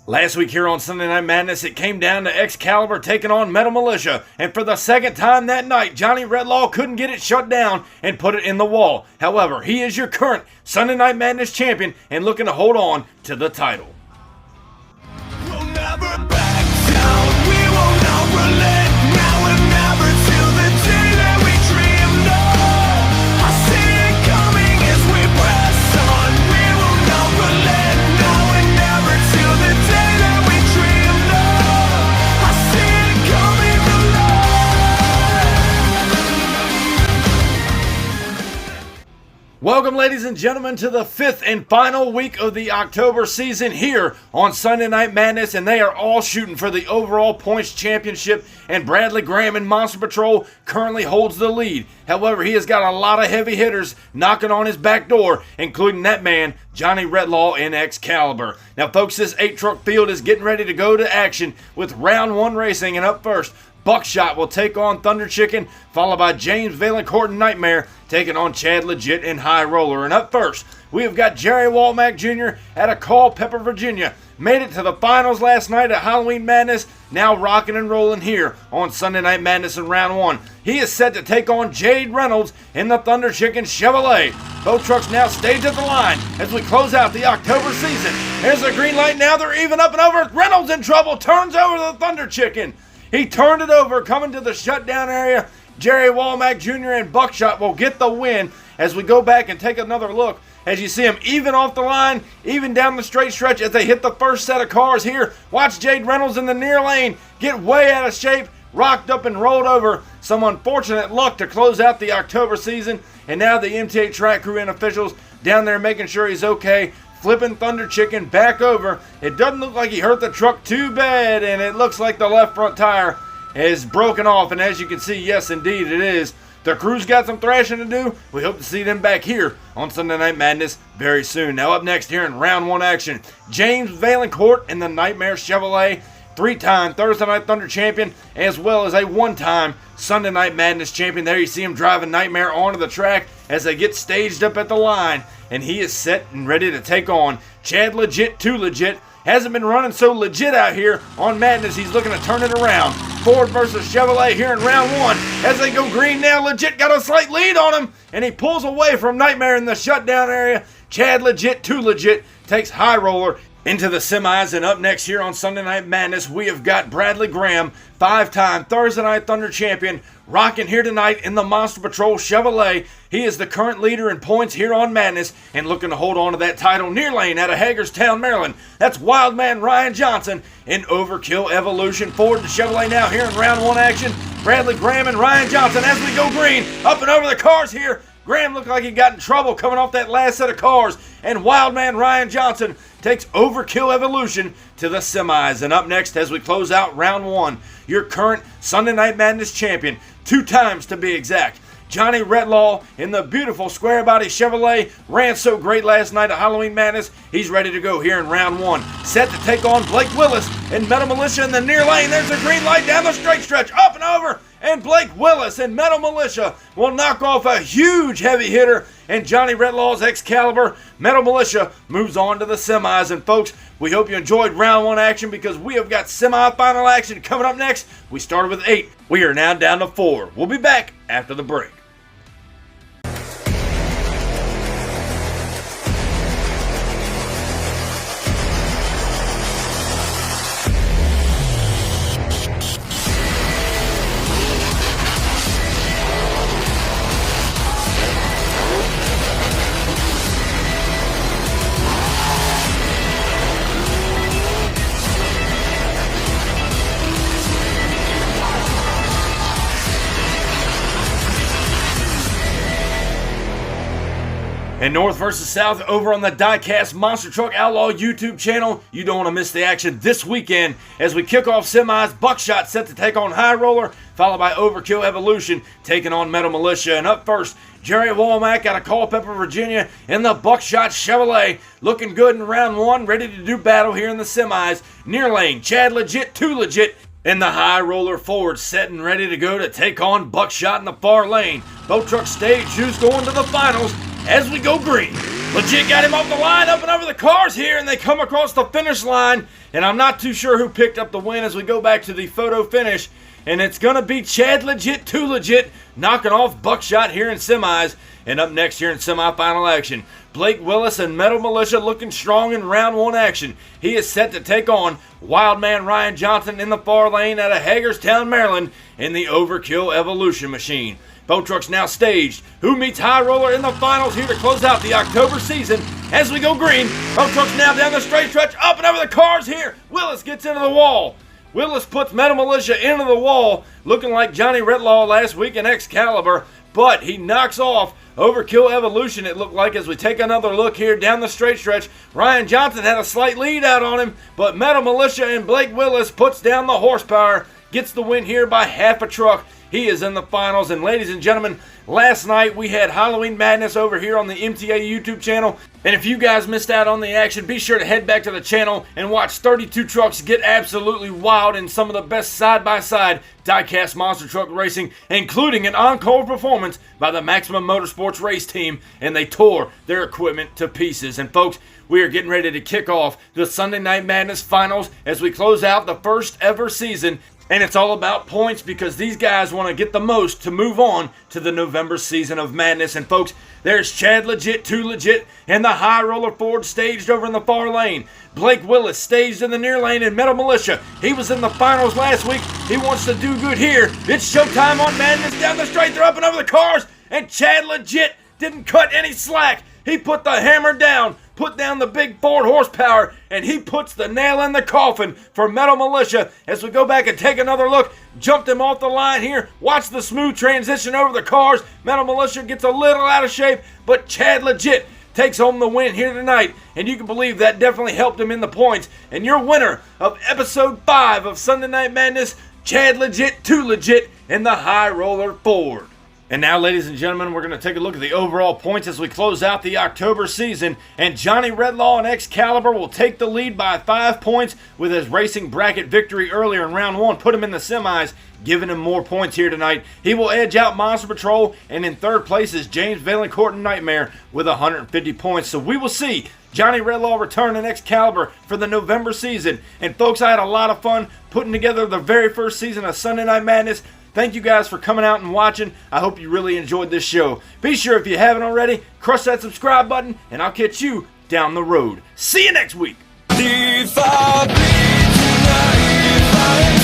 Last week here on Sunday Night Madness, it came down to Excaliber taking on Metal Militia, and for the second time that night, Johnny Redlaw couldn't get it shut down and put it in the wall. However, he is your current Sunday Night Madness champion and looking to hold on to the title. We'll never back down, we will not relent, now and never till the day that we dreamed of. I see it coming as we press on, we will not relent, now and never till the day that we dreamed of. I see it coming alive. Welcome, ladies and gentlemen, to the fifth and final week of the October season here on Sunday Night Madness, and they are all shooting for the overall points championship, and Bradley Graham in Monster Patrol currently holds the lead. However, he has got a lot of heavy hitters knocking on his back door, including that man, Johnny Redlaw in Excaliber. Now, folks, this 8-truck field is getting ready to go to action with round one racing, and up first, Buckshot will take on Thunder Chicken, followed by James Valancourt and Nitemare taking on Chad Legit and High Roller. And up first, we have got Jerry Walmack Jr. out of Culpeper, Virginia. Made it to the finals last night at Halloween Madness, now rocking and rolling here on Sunday Night Madness in round one. He is set to take on Jade Reynolds in the Thunder Chicken Chevrolet. Both trucks now stage at the line as we close out the October season. Here's the green light now, they're even up and over. Reynolds in trouble, turns over the Thunder Chicken. He turned it over, coming to the shutdown area. Jerry Walmack Jr. and Buckshot will get the win as we go back and take another look. As you see them even off the line, even down the straight stretch as they hit the first set of cars here. Watch Jade Reynolds in the near lane get way out of shape, rocked up and rolled over. Some unfortunate luck to close out the October season. And now the MTA track crew and officials down there making sure he's okay. Flipping Thunder Chicken back over. It doesn't look like he hurt the truck too bad, and it looks like the left front tire is broken off, and as you can see, yes indeed it is. The crew's got some thrashing to do. We hope to see them back here on Sunday Night Madness very soon. Now up next here in round one action, James Valancourt in the Nitemare Chevrolet, three-time Thursday Night Thunder champion, as well as a one-time Sunday Night Madness champion. There you see him driving Nitemare onto the track as they get staged up at the line, and he is set and ready to take on Chad Legit, too legit. Hasn't been running so legit out here on Madness. He's looking to turn it around. Ford versus Chevrolet here in round one. As they go green now, Legit got a slight lead on him, and he pulls away from Nitemare in the shutdown area. Chad Legit, too legit, takes High Roller into the semis. And up next here on Sunday Night Madness, we have got Bradley Graham, five-time Thursday Night Thunder champion, rocking here tonight in the Monster Patrol Chevrolet. He is the current leader in points here on Madness and looking to hold on to that title near lane out of Hagerstown, Maryland. That's Wildman Ryan Johnson in Overkill Evolution. Ford to Chevrolet now here in round one action. Bradley Graham and Ryan Johnson as we go green, up and over the cars here. Graham looked like he got in trouble coming off that last set of cars, and Wildman Ryan Johnson takes Overkill Evolution to the semis. And up next as we close out round one, your current Sunday Night Madness champion, 2 times to be exact, Johnny Redlaw in the beautiful square body Chevrolet. Ran so great last night at Halloween Madness. He's ready to go here in round one. Set to take on Blake Willis and Metal Militia in the near lane. There's a green light down the straight stretch, up and over. And Blake Willis and Metal Militia will knock off a huge heavy hitter. And Johnny Redlaw's Excaliber. Metal Militia moves on to the semis. And folks, we hope you enjoyed round one action because we have got semi-final action coming up next. We started with 8. We are now down to 4. We'll be back after the break. And North versus South over on the Diecast Monster Truck Outlaw YouTube channel. You don't want to miss the action this weekend as we kick off semis. Buckshot set to take on High Roller, followed by Overkill Evolution taking on Metal Militia. And up first, Jerry Walmack out of Culpeper, Virginia in the Buckshot Chevrolet. Looking good in round one, ready to do battle here in the semis. Near lane, Chad Legit, too legit in the High Roller Ford, set and ready to go to take on Buckshot in the far lane. Both trucks stage, who's going to the finals as we go green. Legit got him off the line, up and over the cars here, and they come across the finish line. And I'm not too sure who picked up the win as we go back to the photo finish. And it's going to be Chad Legit, Too Legit, knocking off Buckshot here in semis. And up next here in semifinal action, Blake Willis and Metal Militia looking strong in round one action. He is set to take on Wildman Ryan Johnson in the far lane out of Hagerstown, Maryland in the Overkill Evolution machine. Boat trucks now staged. Who meets High Roller in the finals here to close out the October season? As we go green, boat trucks now down the straight stretch, up and over the cars here. Willis gets into the wall. Willis puts Metal Militia into the wall, looking like Johnny Redlaw last week in Excaliber, but he knocks off Overkill Evolution, it looked like, as we take another look here down the straight stretch. Ryan Johnson had a slight lead out on him, but Metal Militia and Blake Willis puts down the horsepower, gets the win here by half a truck. He is in the finals. And ladies and gentlemen, last night we had Halloween Madness over here on the MTA YouTube channel. And if you guys missed out on the action, be sure to head back to the channel and watch 32 trucks get absolutely wild in some of the best side-by-side diecast monster truck racing, including an encore performance by the Maximum Motorsports race team, and they tore their equipment to pieces. And folks, we are getting ready to kick off the Sunday Night Madness finals as we close out the first ever season. And it's all about points because these guys want to get the most to move on to the November season of Madness. And folks, there's Chad Legit, Too Legit, and the High Roller Ford staged over in the far lane. Blake Willis staged in the near lane, and Metal Militia, he was in the finals last week. He wants to do good here. It's showtime on Madness down the straight. They're up and over the cars, and Chad Legit didn't cut any slack. He put the hammer down, put down the big Ford horsepower, and he puts the nail in the coffin for Metal Militia. As we go back and take another look, jumped him off the line here. Watch the smooth transition over the cars. Metal Militia gets a little out of shape, but Chad Legit takes home the win here tonight. And you can believe that definitely helped him in the points. And your winner of episode 5 of Sunday Night Madness, Chad Legit, Too Legit, and the High Roller Ford. And now, ladies and gentlemen, we're going to take a look at the overall points as we close out the October season. And Johnny Redlaw and Excaliber will take the lead by 5 points with his racing bracket victory earlier in round 1. Put him in the semis, giving him more points here tonight. He will edge out Monster Patrol, and in third place is James Valencourt and Nitemare with 150 points. So we will see Johnny Redlaw return in Excaliber for the November season. And folks, I had a lot of fun putting together the very first season of Sunday Night Madness. Thank you guys for coming out and watching. I hope you really enjoyed this show. Be sure, if you haven't already, crush that subscribe button, and I'll catch you down the road. See you next week. If I bleed tonight, if I